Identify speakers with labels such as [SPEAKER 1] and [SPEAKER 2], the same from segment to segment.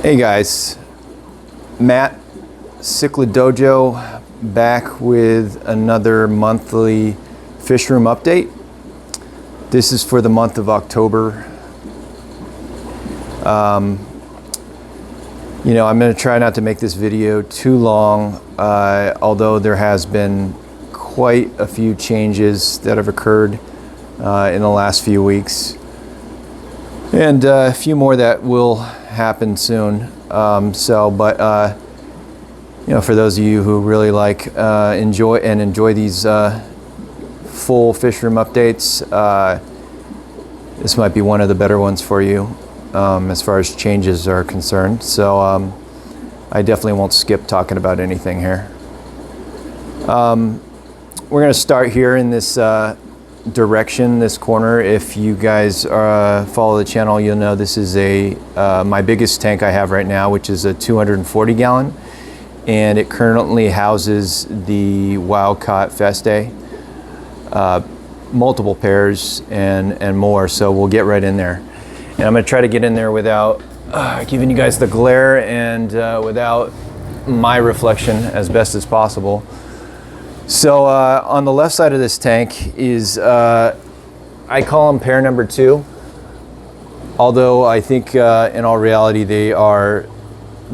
[SPEAKER 1] Hey guys, Matt, Cichlid Dojo, back with another monthly Fishroom update. This is for the month of October. I'm going to try not to make this video too long, although there has been quite a few changes that have occurred in the last few weeks, and a few more that will happen soon. For those of you who really like enjoy these full Fishroom updates, this might be one of the better ones for you as far as changes are concerned. So I definitely won't skip talking about anything here. We're going to start here in this direction, this corner. If you guys follow the channel, you'll know this is my biggest tank I have right now, which is a 240 gallon, and it currently houses the wild-caught Festae, multiple pairs and more, so we'll get right in there. And I'm going to try to get in there without giving you guys the glare and without my reflection as best as possible. So on the left side of this tank is, I call them pair number 2, although I think in all reality they are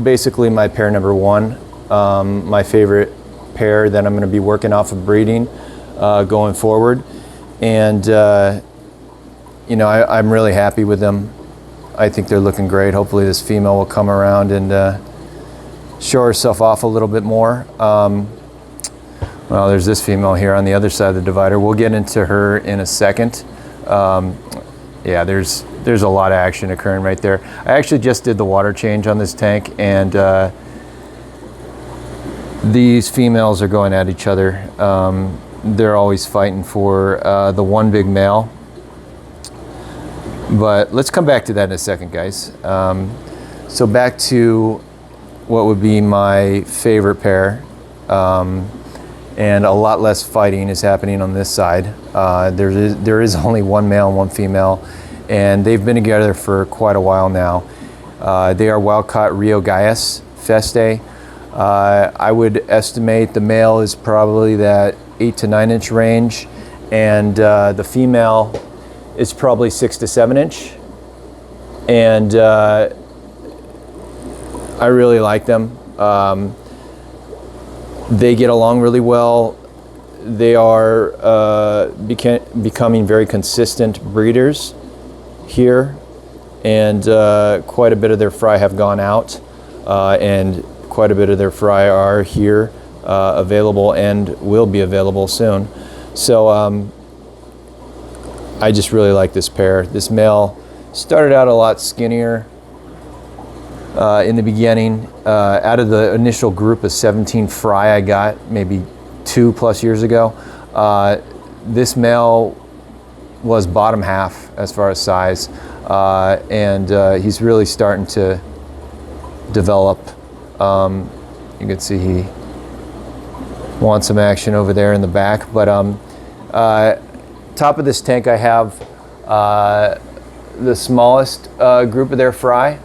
[SPEAKER 1] basically my pair number 1, my favorite pair that I'm going to be working off of breeding going forward. And I'm really happy with them. I think they're looking great. Hopefully this female will come around and show herself off a little bit more. Well, there's this female here on the other side of the divider. We'll get into her in a second. Yeah, there's a lot of action occurring right there. I actually just did the water change on this tank, and these females are going at each other. They're always fighting for the one big male. But let's come back to that in a second, guys. So back to what would be my favorite pair. And a lot less fighting is happening on this side. There is only one male and one female, and they've been together for quite a while now. They are wild-caught Cribroheros Festae. I would estimate the male is probably that 8 to 9 inch range, and the female is probably 6 to 7 inch. And I really like them. They get along really well. They are becoming very consistent breeders here, and quite a bit of their fry have gone out, and quite a bit of their fry are here available and will be available soon. So I just really like this pair. This male started out a lot skinnier in the beginning. Out of the initial group of 17 fry I got maybe 2+ years ago, this male was bottom half as far as size, and he's really starting to develop. You can see he wants some action over there in the back, but top of this tank I have the smallest group of their fry,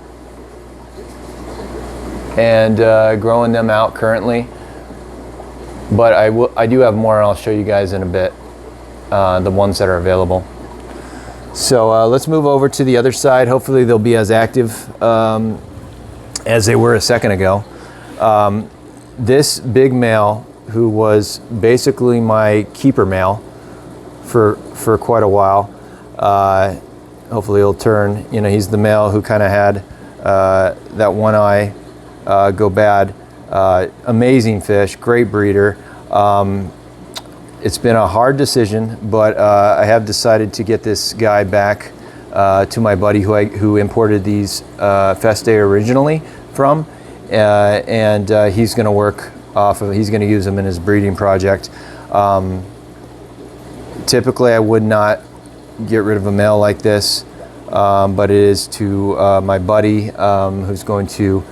[SPEAKER 1] and growing them out currently. But I do have more, and I'll show you guys in a bit, the ones that are available. So let's move over to the other side. Hopefully they'll be as active as they were a second ago. This big male, who was basically my keeper male for quite a while, hopefully he'll turn. He's the male who kind of had that one eye go bad. Amazing fish, great breeder. It's been a hard decision, but I have decided to get this guy back to my buddy who imported these Festae originally from, and he's going to work off of. He's going to use them in his breeding project. Typically, I would not get rid of a male like this, but it is to my buddy who's going to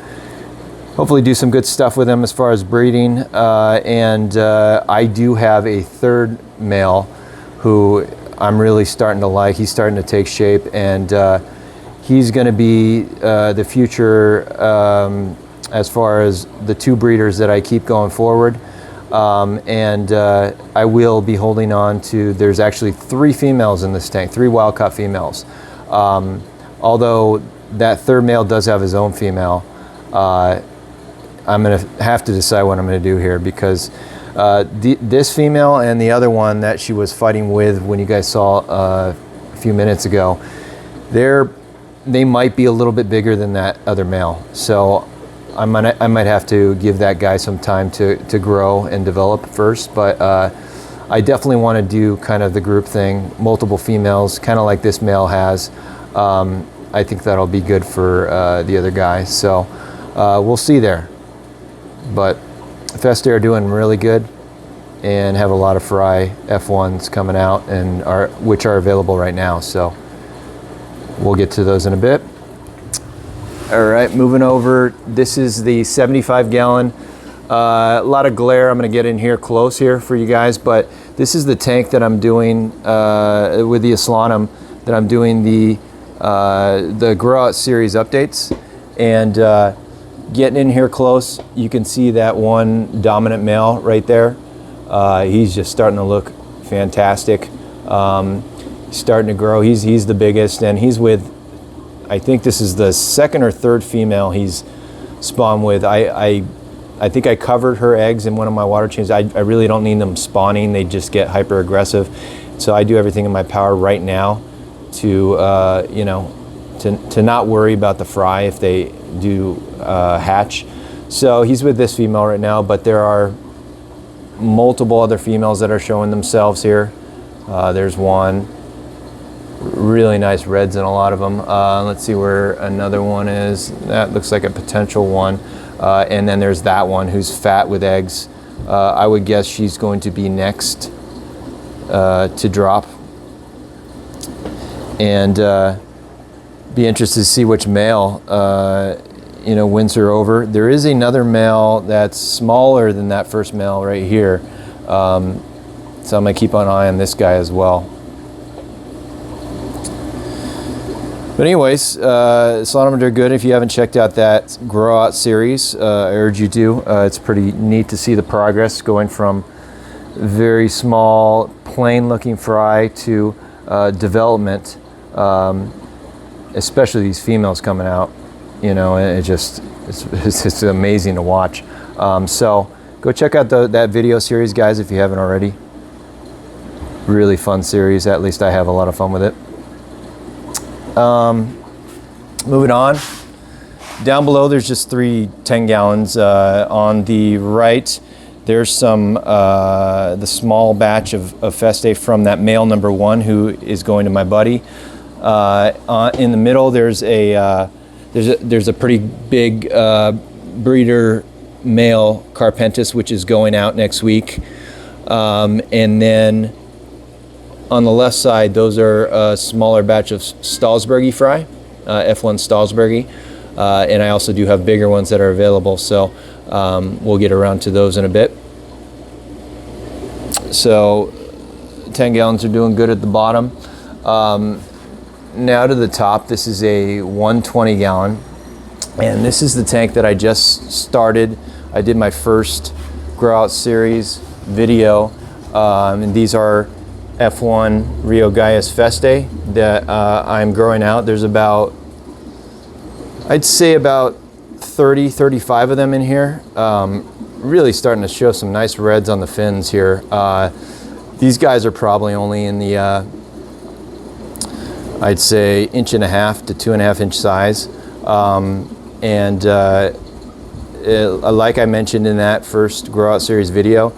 [SPEAKER 1] hopefully do some good stuff with him as far as breeding. And I do have a third male who I'm really starting to like. He's starting to take shape, and he's going to be the future as far as the 2 breeders that I keep going forward. I will be holding on to, there's actually 3 females in this tank, 3 wild-caught females. Although that 3rd male does have his own female, I'm going to have to decide what I'm going to do here, because this female and the other one that she was fighting with when you guys saw a few minutes ago, they might be a little bit bigger than that other male. So I might have to give that guy some time to grow and develop first, but I definitely want to do kind of the group thing, multiple females, kind of like this male has. I think that'll be good for the other guy. So we'll see there. But Festae are doing really good and have a lot of fry F1s coming out, and which are available right now. So we'll get to those in a bit. All right, moving over. This is the 75-gallon. A lot of glare. I'm going to get in here close here for you guys, but this is the tank that I'm doing with the Aslanum, that I'm doing the growout series updates. And getting in here close, you can see that one dominant male right there. He's just starting to look fantastic. He's starting to grow. He's the biggest, and he's with, I think this is the 2nd or 3rd female he's spawned with. I think I covered her eggs in one of my water changes. I really don't need them spawning. They just get hyper aggressive. So I do everything in my power right now to you know, to not worry about the fry if they do hatch. So he's with this female right now, but there are multiple other females that are showing themselves here. There's one. Really nice reds in a lot of them. Let's see where another one is. That looks like a potential one. And then there's that one who's fat with eggs. I would guess she's going to be next to drop. And be interested to see which male you know, wins her over. There is another male that's smaller than that first male right here. So I'm gonna keep an eye on this guy as well. But anyways, Aslanum are good. If you haven't checked out that growout series, I urge you to. It's pretty neat to see the progress going from very small, plain looking fry to development, especially these females coming out. You know, it's amazing to watch. So go check out that video series, guys, if you haven't already. Really fun series. At least I have a lot of fun with it. Moving on, down below there's just 3 10 gallons. On the right there's some the small batch of Festae from that male number 1 who is going to my buddy. In the middle there's a pretty big breeder male Carpentis, which is going out next week. And then on the left side, those are a smaller batch of Stahlsbergi fry, F1 Stahlsbergi, and I also do have bigger ones that are available, so we'll get around to those in a bit. So 10 gallons are doing good at the bottom. Now to the top, this is a 120 gallon, and this is the tank that I just started. I did my first growout series video, and these are F1 Rio Gaius Festae that I'm growing out. There's about, I'd say about 30, 35 of them in here. Really starting to show some nice reds on the fins here. These guys are probably only in the, I'd say 1.5 to 2.5 inch size. Like I mentioned in that first growout series video,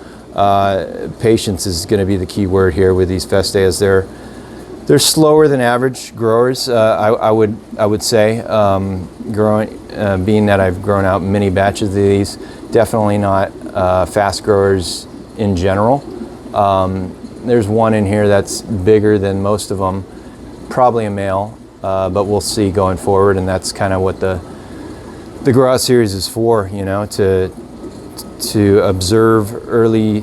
[SPEAKER 1] patience is going to be the key word here with these Festae, as they're slower than average growers. I would say, being that I've grown out many batches of these, definitely not fast growers in general. There's one in here that's bigger than most of them, probably a male, but we'll see going forward, and that's kind of what the growout series is for, you know, to observe early,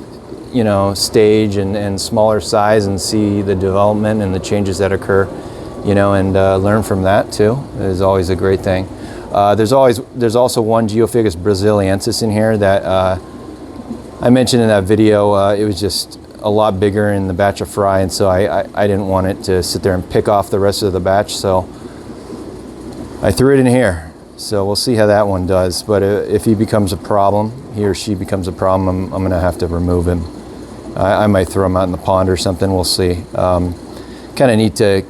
[SPEAKER 1] you know, stage and smaller size and see the development and the changes that occur you know, and learn from that too. Is always a great thing. There's also one Geophagus Braziliensis in here that I mentioned in that video. It was just a lot bigger in the batch of fry, and so I didn't want it to sit there and pick off the rest of the batch, so I threw it in here. So we'll see how that one does, but if he becomes a problem, he or she becomes a problem, I'm gonna have to remove him. I might throw him out in the pond or something, we'll see. Kind of need to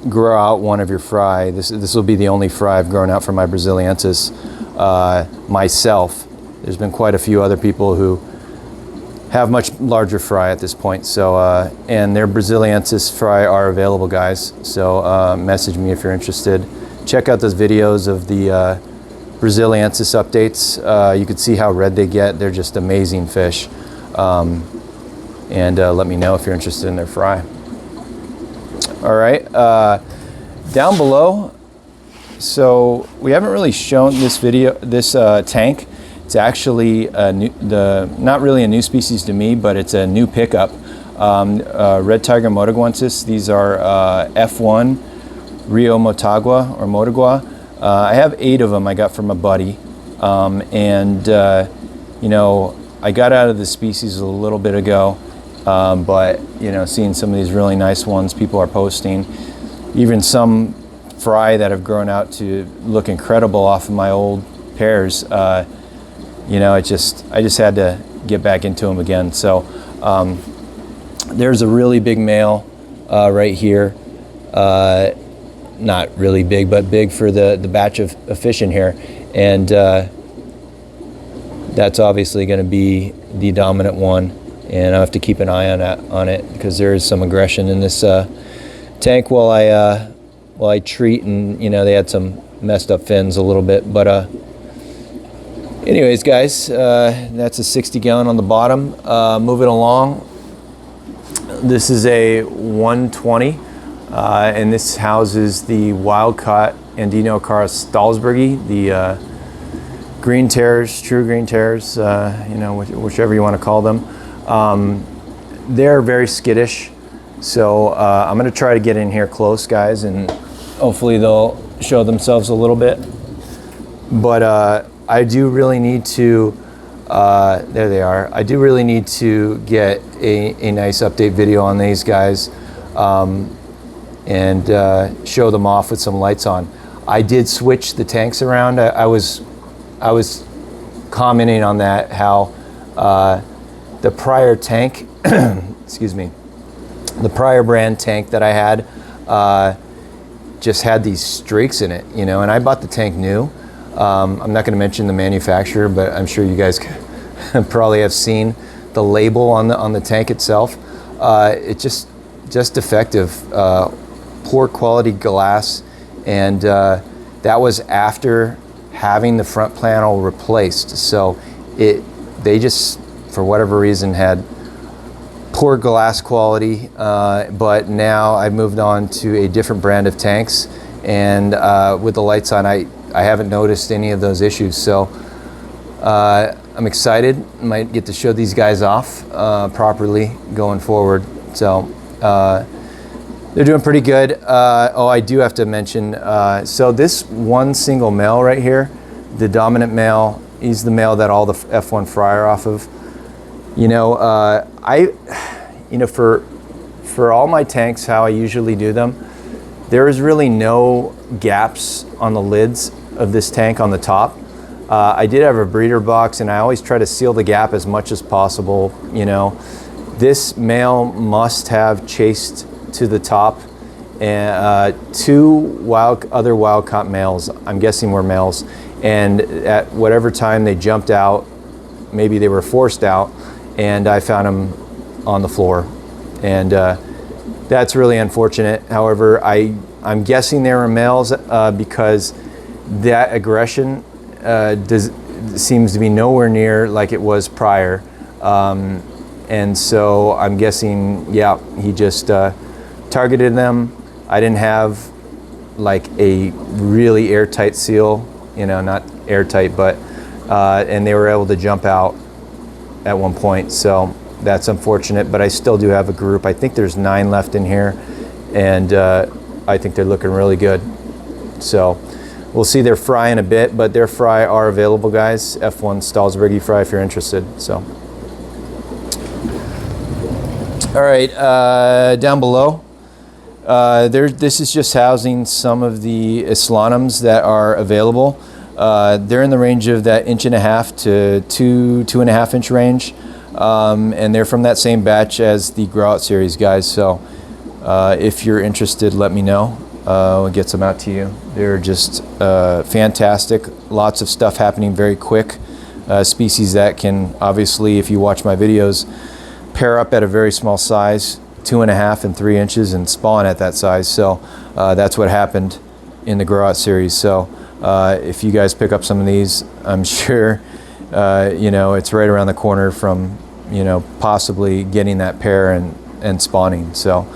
[SPEAKER 1] grow out one of your fry. This will be the only fry I've grown out from my Braziliensis myself. There's been quite a few other people who have much larger fry at this point, so and their Braziliensis fry are available, guys, so message me if you're interested. Check out those videos of the Braziliensis updates. You can see how red they get. They're just amazing fish. And let me know if you're interested in their fry. All right, down below, so we haven't really shown this tank. It's actually not really a new species to me, but it's a new pickup. Red Tiger Motaguensis. These are F1 Rio Motagua or Motagua. I have 8 of them I got from a buddy. You know, I got out of the species a little bit ago, but you know, seeing some of these really nice ones people are posting, even some fry that have grown out to look incredible off of my old pairs. You know, I just had to get back into them again. So there's a really big male right here. Not really big, but big for the batch of fish in here, and that's obviously going to be the dominant one, and I have to keep an eye on it because there is some aggression in this tank while I treat, and you know, they had some messed up fins a little bit, but anyways, guys, that's a 60 gallon on the bottom. Moving along, this is a 120. And this houses the wild-caught Andinocara Stahlsbergi, the green terrors, true green terrors, you know, whichever you want to call them. They're very skittish, so I'm going to try to get in here close, guys, and hopefully they'll show themselves a little bit. But I do really need to, there they are. I do really need to get a nice update video on these guys. And show them off with some lights on. I did switch the tanks around. I was commenting on that, how the prior tank, excuse me, the prior brand tank that I had just had these streaks in it, you know, and I bought the tank new. I'm not going to mention the manufacturer, but I'm sure you guys probably have seen the label on the tank itself. It just defective. Poor quality glass, and that was after having the front panel replaced. So they just, for whatever reason, had poor glass quality, but now I've moved on to a different brand of tanks, and with the lights on, I haven't noticed any of those issues. So I'm excited. Might get to show these guys off properly going forward. So they're doing pretty good. Oh, I do have to mention, so this one single male right here, the dominant male, he's the male that all the F1 fry are off of. You know, you know, for all my tanks, how I usually do them, there is really no gaps on the lids of this tank on the top. I did have a breeder box, and I always try to seal the gap as much as possible. You know, this male must have chased to the top, and 2 other wild-caught males, I'm guessing were males, and at whatever time they jumped out, maybe they were forced out, and I found them on the floor, and that's really unfortunate. However, I'm guessing they were males because that aggression seems to be nowhere near like it was prior, and so I'm guessing, yeah, he just targeted them. I didn't have like a really airtight seal, you know, not airtight, but and they were able to jump out at one point, so that's unfortunate. But I still do have a group. I think there's 9 left in here, and I think they're looking really good. So we'll see their fry in a bit, but their fry are available, guys. F1 Stahlsbergi fry if you're interested. So, all right, down below, this is just housing some of the Islanums that are available. They're in the range of that 1.5 to 2.5 inch range, and they're from that same batch as the growout series, guys. So if you're interested, let me know. We'll get some out to you. They're just fantastic. Lots of stuff happening very quick. Species that can, obviously, if you watch my videos, pair up at a very small size, 2.5 and 3 inches, and spawn at that size. So that's what happened in the growout series. So if you guys pick up some of these, I'm sure it's right around the corner from possibly getting that pair and spawning. So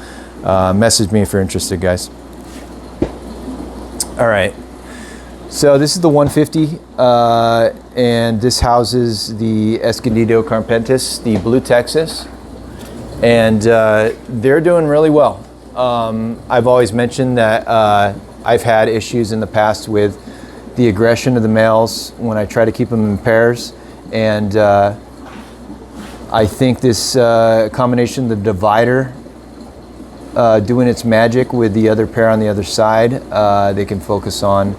[SPEAKER 1] message me if you're interested, guys. All right, so this is the 150, and this houses the Escondido carpentis, the blue Texas, and they're doing really well. I've always mentioned that I've had issues in the past with the aggression of the males when I try to keep them in pairs, and I think this combination, the divider, doing its magic with the other pair on the other side, they can focus on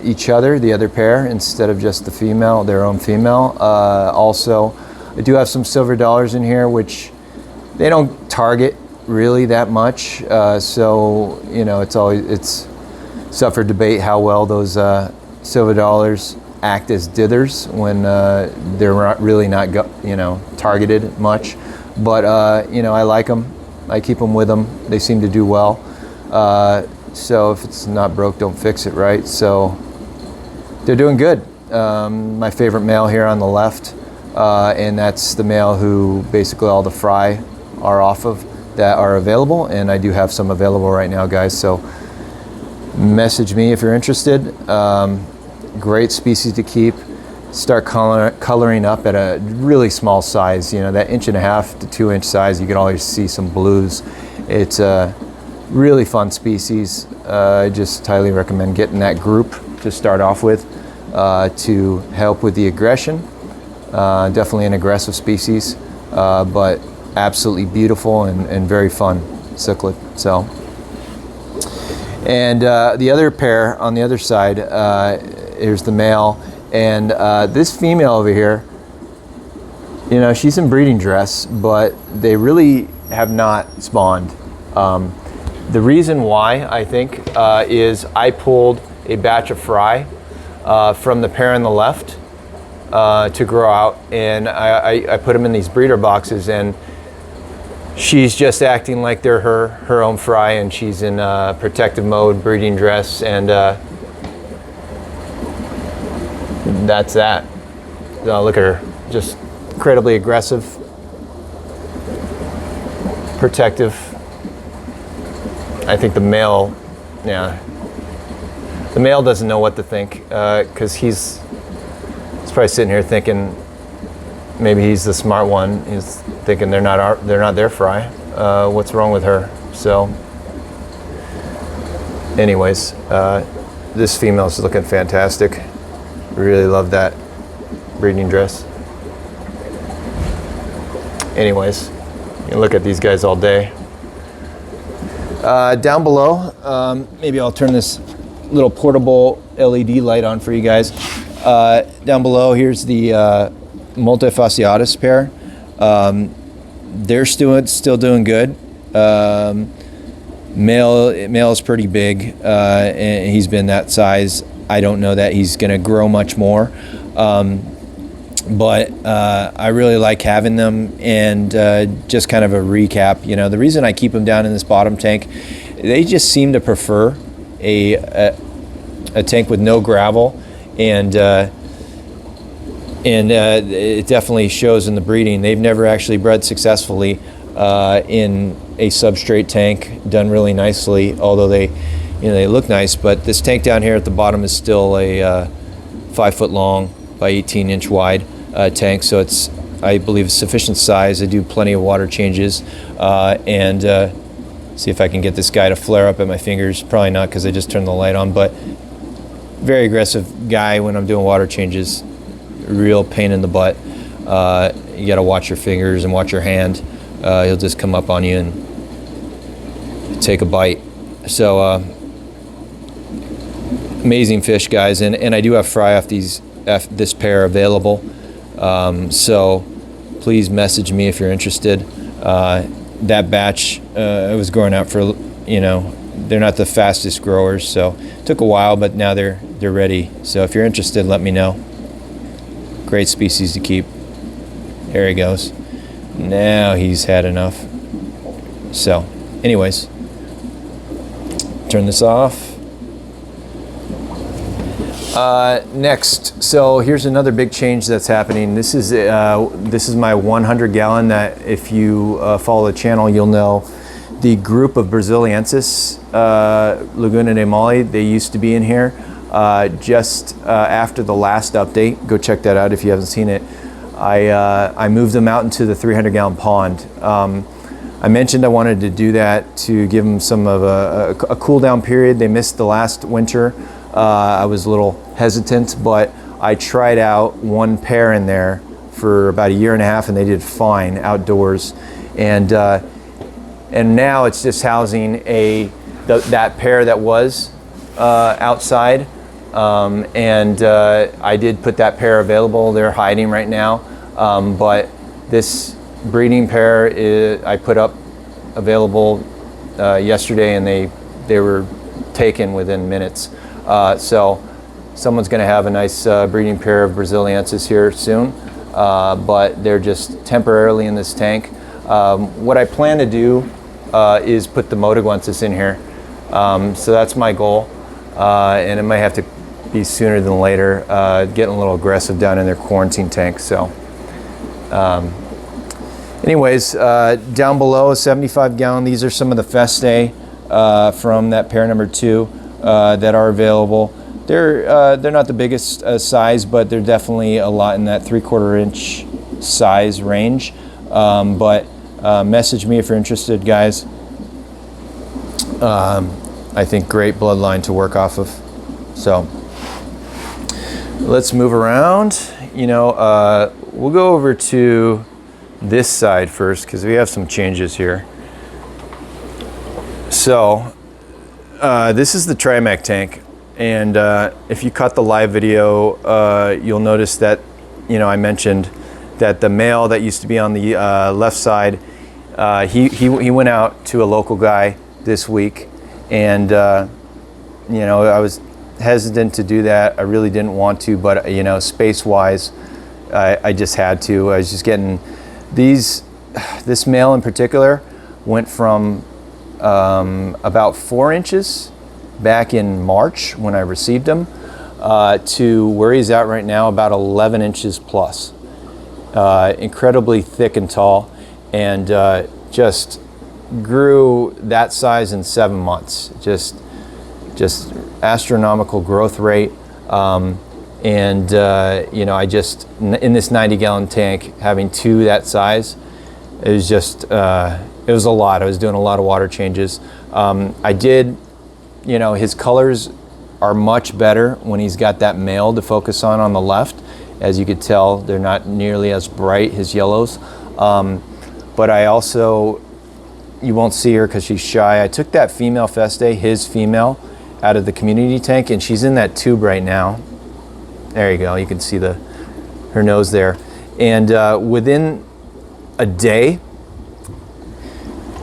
[SPEAKER 1] each other, the other pair, instead of just the female, their own female. Also, I do have some silver dollars in here, which they don't target really that much. So it's suffered debate how well those silver dollars act as dithers when they're really not targeted much. But I like them. I keep them with them. They seem to do well. So if it's not broke, don't fix it, right? So they're doing good. My favorite male here on the left, and that's the male who basically all the fry are off of that are available, and I do have some available right now, guys. So message me if you're interested. Great species to keep. Start coloring up at a really small size, that 1.5 to 2 inch size. You can always see some blues. It's a really fun species. I just highly recommend getting that group to start off with to help with the aggression. Definitely an aggressive species, but absolutely beautiful and very fun cichlid. So, and the other pair on the other side, here's the male. And this female over here, she's in breeding dress, but they really have not spawned. The reason why, I think, is I pulled a batch of fry from the pair on the left to grow out, and I put them in these breeder boxes, and she's just acting like they're her own fry, and she's in protective mode, breeding dress, and that's that. Look at her, just incredibly aggressive, protective. I think the male doesn't know what to think, because he's probably sitting here thinking maybe he's the smart one. He's thinking they're not their fry. What's wrong with her? So anyways, this female's looking fantastic. Really love that breeding dress. Anyways, you can look at these guys all day. Down below, maybe I'll turn this little portable LED light on for you guys. Down below, here's the Multifasciatus pair. They're still doing good. Male is pretty big, and he's been that size. I don't know that he's going to grow much more, but I really like having them. And just kind of a recap, the reason I keep them down in this bottom tank, they just seem to prefer a tank with no gravel, and it definitely shows in the breeding. They've never actually bred successfully in a substrate tank, done really nicely, although they look nice. But this tank down here at the bottom is still a 5 foot long by 18 inch wide tank, so it's, I believe, sufficient size. I do plenty of water changes, and See if I can get this guy to flare up at my fingers. Probably not, because I just turned the light on, but very aggressive guy when I'm doing water changes. Real pain in the butt. You got to watch your fingers and watch your hand. He'll just come up on you and take a bite. So amazing fish, guys, and I do have fry off this pair available. So please message me if you're interested. That batch I was growing out for, they're not the fastest growers, so it took a while, but now they're ready. So if you're interested, let me know. Great species to keep. There he goes. Now he's had enough. So anyways, turn this off. Next, so here's another big change that's happening. This is my 100 gallon that, if you follow the channel, you'll know. The group of Braziliensis, Laguna de Mali, they used to be in here. Just after the last update, go check that out if you haven't seen it. I moved them out into the 300 gallon pond. I mentioned I wanted to do that to give them some of a cool down period. They missed the last winter. I was a little hesitant, but I tried out one pair in there for about a year and a half, and they did fine outdoors. And now it's just housing that pair that was outside. I did put that pair available. They're hiding right now. But this breeding pair I put up available yesterday, and they were taken within minutes. So someone's going to have a nice breeding pair of Braziliensis here soon, but they're just temporarily in this tank. What I plan to do is put the Motaguensis in here. So that's my goal, and it might have to be sooner than later. Getting a little aggressive down in their quarantine tank. So anyways, down below, a 75 gallon. These are some of the Festae from that pair number 2 that are available. They're not the biggest size, but they're definitely a lot in that 3/4 inch size range. But message me if you're interested, guys. I think great bloodline to work off of. So let's move around. We'll go over to this side first, because we have some changes here. So this is the Trimec tank, and if you caught the live video, you'll notice that I mentioned that the male that used to be on the left side, he went out to a local guy this week, and I was hesitant to do that. I really didn't want to, but space wise, I just had to. I was just getting this male in particular went from about 4 inches back in March when I received him to where he's at right now, about 11 inches plus. Incredibly thick and tall, and just grew that size in 7 months. Just astronomical growth rate. I just, in this 90 gallon tank, having 2 that size, it was just, it was a lot. I was doing a lot of water changes. I did, his colors are much better when he's got that male to focus on the left. As you could tell, they're not nearly as bright, his yellows. But I also, you won't see her because she's shy. I took that female Festae, his female, out of the community tank, and she's in that tube right now. There you go. You can see her nose there. And within a day,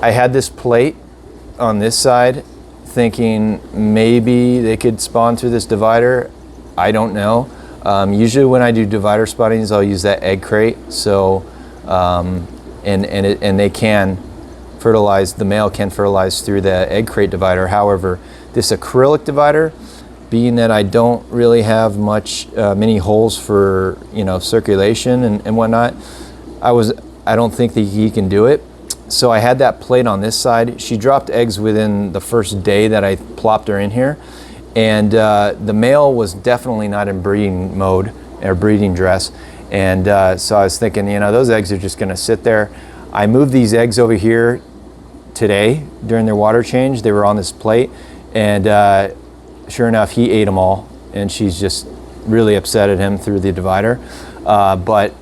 [SPEAKER 1] I had this plate on this side, thinking maybe they could spawn through this divider. I don't know. Usually when I do divider spottings, I'll use that egg crate. So, and they can fertilize, the male can fertilize through the egg crate divider. However, this acrylic divider, being that I don't really have many holes for circulation and whatnot, I don't think that he can do it. So I had that plate on this side. She dropped eggs within the first day that I plopped her in here, and the male was definitely not in breeding mode or breeding dress, and so I was thinking, those eggs are just going to sit there. I moved these eggs over here today during their water change. They were on this plate, and sure enough, he ate them all, and she's just really upset at him through the divider. But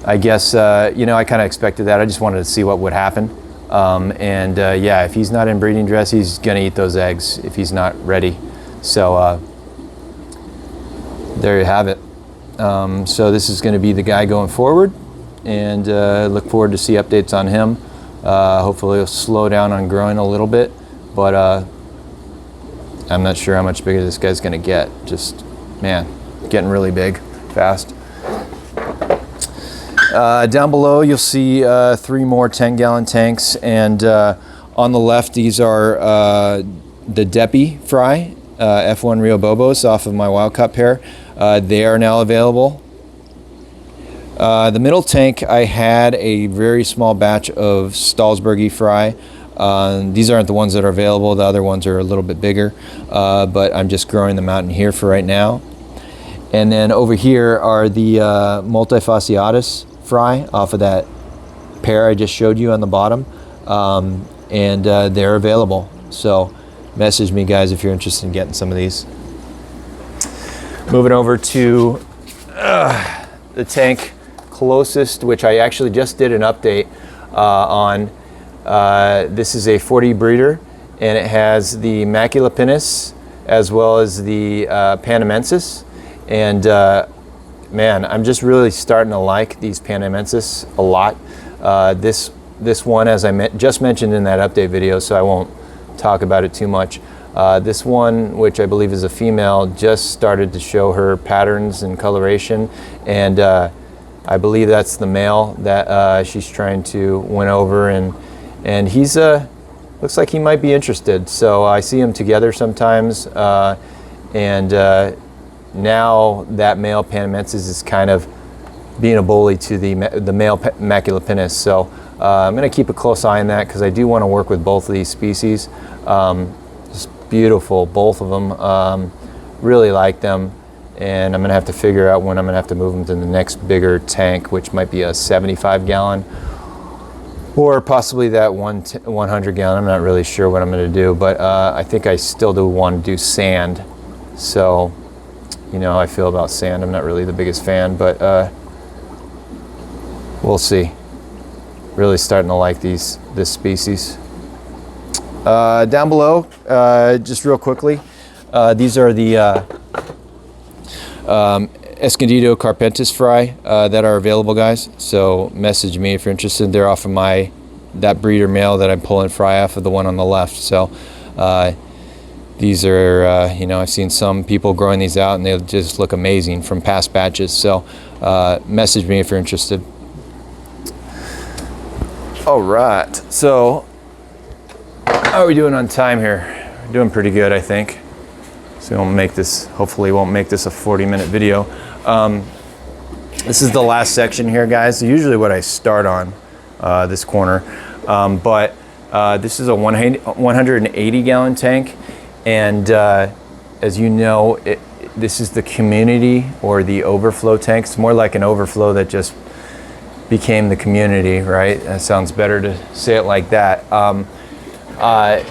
[SPEAKER 1] I guess, you know, I kind of expected that. I just wanted to see what would happen. Yeah, if he's not in breeding dress, he's gonna eat those eggs if he's not ready. So there you have it. So this is gonna be the guy going forward, and look forward to see updates on him. Hopefully he'll slow down on growing a little bit, but I'm not sure how much bigger this guy's gonna get. Just, man, getting really big, fast. Down below you'll see 3 more 10-gallon tanks, and on the left these are the Deppy fry, F1 Rio Bobos off of my wild caught pair. They are now available. The middle tank, I had a very small batch of Stahlsbergi fry. These aren't the ones that are available. The other ones are a little bit bigger, but I'm just growing them out in here for right now. And then over here are the Multifasciatus fry off of that pair I just showed you on the bottom, and they're available. So message me, guys, if you're interested in getting some of these. Moving over to the tank closest, which I actually just did an update on. This is a 40 breeder, and it has the Macula Pinus as well as the Panamensis. And man, I'm just really starting to like these Panamensis a lot. This one, as I just mentioned in that update video, so I won't talk about it too much. This one, which I believe is a female, just started to show her patterns and coloration, and I believe that's the male that she's trying to win over, and he's looks like he might be interested. So I see them together sometimes, and now that male Panamensis is kind of being a bully to the male Macula Pinus. So I'm going to keep a close eye on that, because I do want to work with both of these species. Just beautiful, both of them. Really like them, and I'm going to have to figure out when I'm going to have to move them to the next bigger tank, which might be a 75-gallon or possibly that 100-gallon. I'm not really sure what I'm going to do, but I think I still do want to do sand. So, you know how I feel about sand. I'm not really the biggest fan, but we'll see. Really starting to like this species. Down below, just real quickly, these are the Escondido carpentis fry that are available, guys. So message me if you're interested. They're off of that breeder male that I'm pulling fry off of, the one on the left. So these are, you know, I've seen some people growing these out, and they just look amazing from past batches. So message me if you're interested. All right, so how are we doing on time here? We're doing pretty good, I think. So we won't make this, hopefully won't make this a 40-minute video. This is the last section here, guys. Usually what I start on, this corner. But this is a 180-gallon tank. And as you know, this is the community or the overflow tank. It's more like an overflow that just became the community, right? That sounds better to say it like that. I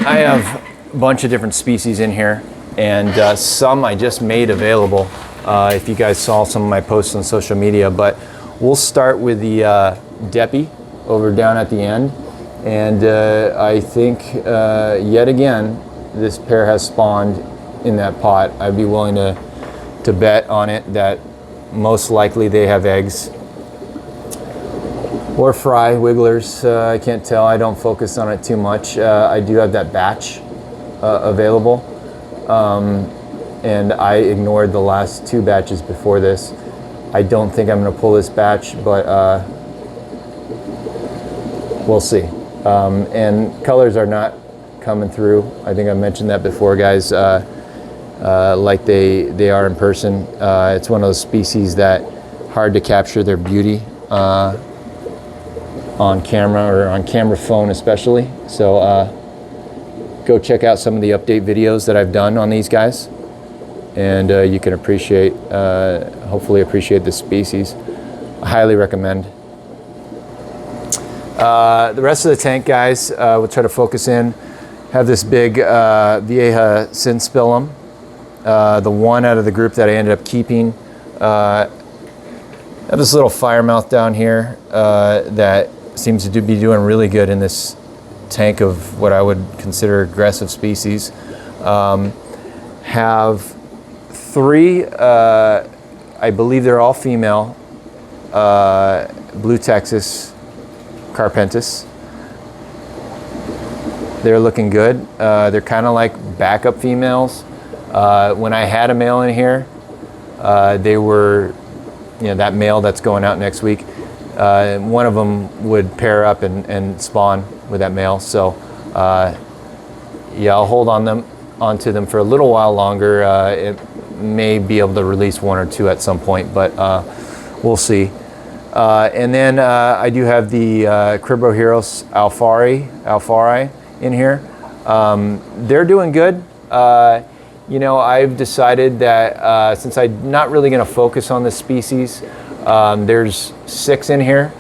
[SPEAKER 1] have a bunch of different species in here, and some I just made available if you guys saw some of my posts on social media. But we'll start with the Deppy over down at the end. And I think yet again, this pair has spawned in that pot. I'd be willing to bet on it that most likely they have eggs or fry wigglers. I can't tell. I don't focus on it too much. I do have that batch available, and I ignored the last 2 batches before this. I don't think I'm going to pull this batch, but we'll see. And colors are not coming through. I think I mentioned that before, guys, like they are in person. It's one of those species that hard to capture their beauty on camera, or on camera phone especially. So go check out some of the update videos that I've done on these guys, and you can appreciate, hopefully appreciate the species. I highly recommend. The rest of the tank, guys, we'll try to focus in. Have this big Vieja Synspilum, the one out of the group that I ended up keeping. Have this little firemouth down here that seems to be doing really good in this tank of what I would consider aggressive species. Have 3, I believe they're all female, Blue Texas Carpentis. They're looking good. They're kind of like backup females. When I had a male in here, they were, that male that's going out next week, one of them would pair up and spawn with that male. So yeah, I'll hold onto them for a little while longer. It may be able to release 1 or 2 at some point, but we'll see. And then I do have the Cribroheros alfari in here. They're doing good. I've decided that since I'm not really going to focus on this species, there's 6 in here.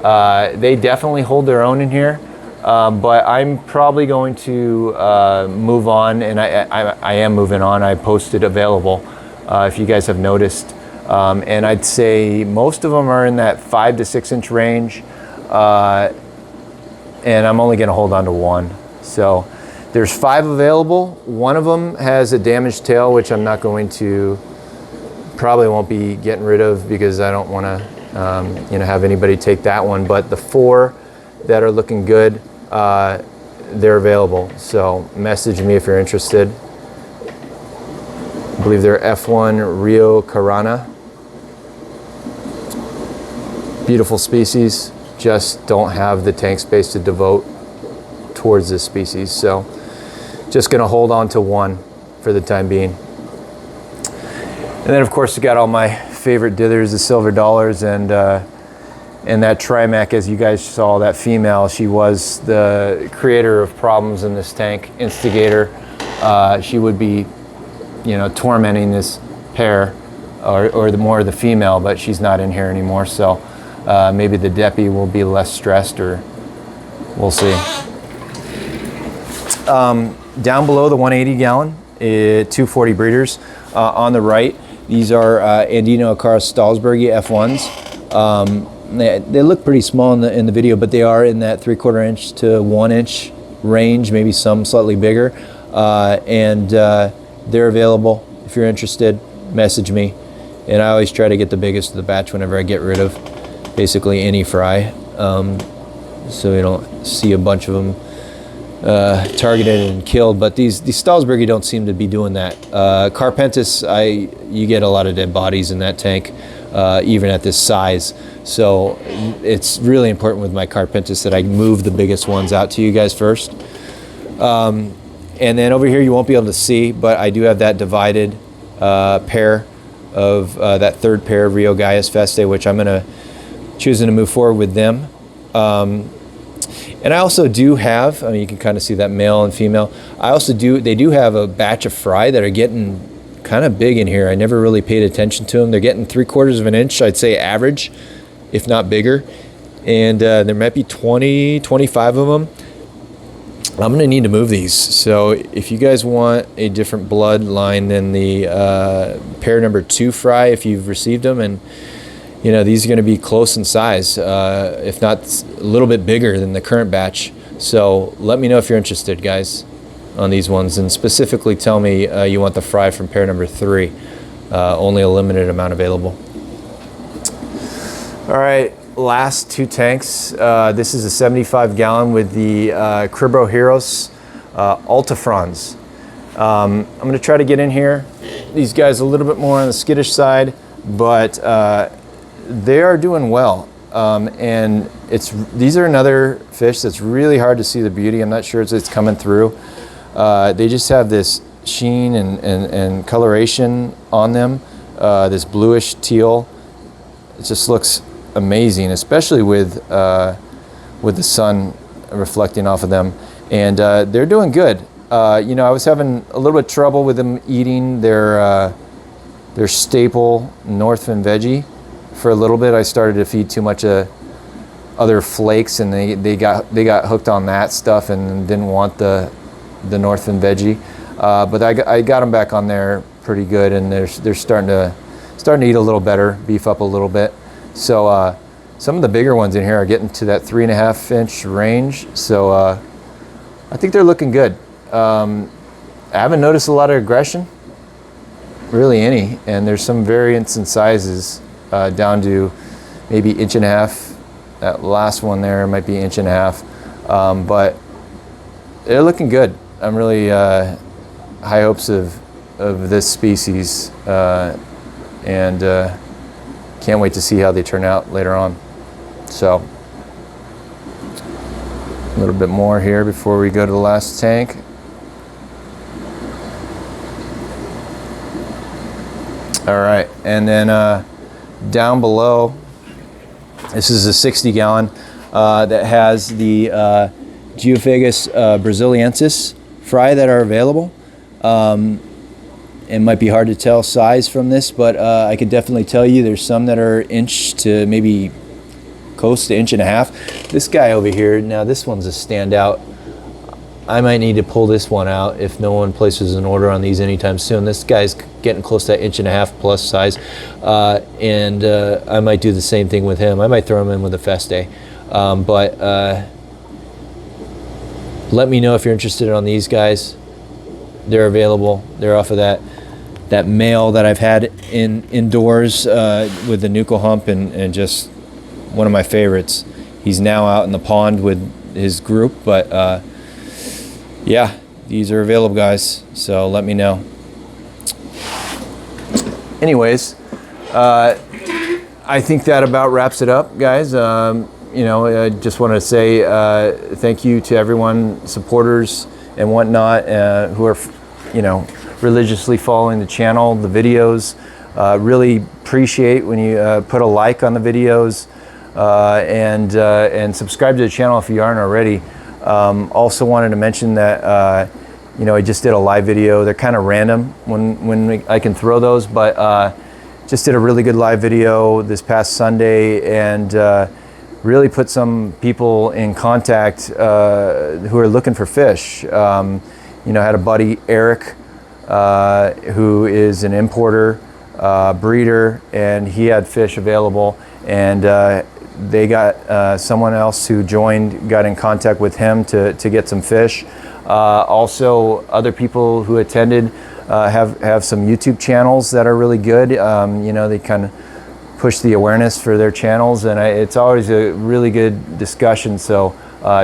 [SPEAKER 1] They definitely hold their own in here, but I'm probably going to move on, and I am moving on. I posted available, if you guys have noticed. And I'd say most of them are in that 5 to 6 inch range, and I'm only going to hold on to 1. So there's 5 available. One of them has a damaged tail, which I'm not going to, probably won't be getting rid of because I don't want to have anybody take that one. But the 4 that are looking good, they're available. So message me if you're interested. I believe they're F1 Rio Carana. Beautiful species, just don't have the tank space to devote towards this species. So just gonna hold on to 1 for the time being. And then of course we got all my favorite dithers, the silver dollars, and that Trimec, as you guys saw, that female, she was the creator of problems in this tank, instigator. She would be, tormenting this pair, or the female, but she's not in here anymore. So maybe the Deppy will be less stressed, or we'll see. Down below the 180 gallon, 240 breeders. On the right, these are Andino Acara Stahlsbergi F1s. They look pretty small in the video, but they are in that 3/4 inch to 1 inch range, maybe some slightly bigger. And they're available. If you're interested, message me. And I always try to get the biggest of the batch whenever I get rid of basically any fry, so you don't see a bunch of them targeted and killed. But these Stahlsbergi don't seem to be doing that. Carpentis, you get a lot of dead bodies in that tank, even at this size. So it's really important with my Carpentis that I move the biggest ones out to you guys first. And then over here you won't be able to see, but I do have that divided pair of that 3rd pair of Rio Gaius Festae, which I'm choosing to move forward with them. And I also do have, you can kind of see that male and female. They do have a batch of fry that are getting kind of big in here. I never really paid attention to them. They're getting 3/4 of an inch, I'd say average, if not bigger. And there might be 20, 25 of them. I'm gonna need to move these. So if you guys want a different bloodline than the pair number 2 fry, if you've received them, and these are going to be close in size, if not a little bit bigger than the current batch. So let me know if you're interested, guys, on these ones, and specifically tell me you want the fry from pair number 3. Only a limited amount available. All right, last 2 tanks. This is a 75 gallon with the Cribroheros Altafrons. I'm going to try to get in here. These guys a little bit more on the skittish side, but they are doing well. And these are another fish that's really hard to see the beauty. I'm not sure it's coming through. They just have this sheen and coloration on them, this bluish teal. It just looks amazing, especially with the sun reflecting off of them. And they're doing good. I was having a little bit of trouble with them eating their staple Northern veggie for a little bit. I started to feed too much of other flakes, and they got hooked on that stuff and didn't want the Northern veggie. But I got them back on there pretty good, and they're starting to eat a little better, beef up a little bit. So some of the bigger ones in here are getting to that 3.5 inch range. So I think they're looking good. I haven't noticed a lot of aggression, really any, and there's some variance in sizes down to maybe 1.5 inches. That last one there might be 1.5 inches, but they're looking good. I'm really high hopes of this species, and can't wait to see how they turn out later on. So a little bit more here before we go to the last tank. All right, and then down below, this is a 60 gallon that has the Geophagus Braziliensis fry that are available. It might be hard to tell size from this, but I could definitely tell you there's some that are inch to maybe close to 1.5 inches. This guy over here, now this one's a standout. I might need to pull this one out if no one places an order on these anytime soon. This guy's getting close to that 1.5 inch plus size, and I might do the same thing with him. I might throw him in with a Festae, but let me know if you're interested on these guys. They're available. They're off of that male that I've had indoors with the nuchal hump, and just one of my favorites. He's now out in the pond with his group, but yeah, these are available, guys, so let me know. Anyways, I think that about wraps it up, guys. You know, I just want to say thank you to everyone, supporters and whatnot, who are, you know, religiously following the channel, the videos. Really appreciate when you put a like on the videos, and subscribe to the channel if you aren't already. Also wanted to mention that you know, I just did a live video. They're kind of random when I can throw those, but just did a really good live video this past Sunday, and really put some people in contact who are looking for fish. You know, I had a buddy, Eric, who is an importer, breeder, and he had fish available, and they got someone else who joined, got in contact with him to get some fish. Also, other people who attended have some YouTube channels that are really good. You know, they kind of push the awareness for their channels, and it's always a really good discussion. So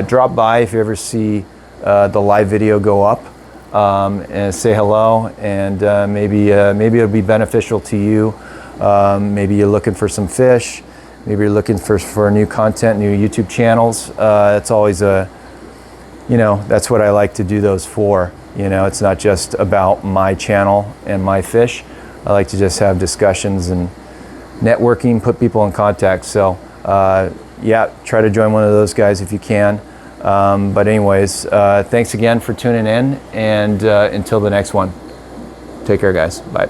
[SPEAKER 1] drop by if you ever see the live video go up, and say hello, and maybe it'll be beneficial to you. Maybe you're looking for some fish. Maybe you're looking for new content, new YouTube channels. It's always you know, that's what I like to do those for. You know, it's not just about my channel and my fish. I like to just have discussions and networking, put people in contact. So yeah, try to join one of those guys if you can. But anyways, thanks again for tuning in, and until the next one, take care, guys. Bye.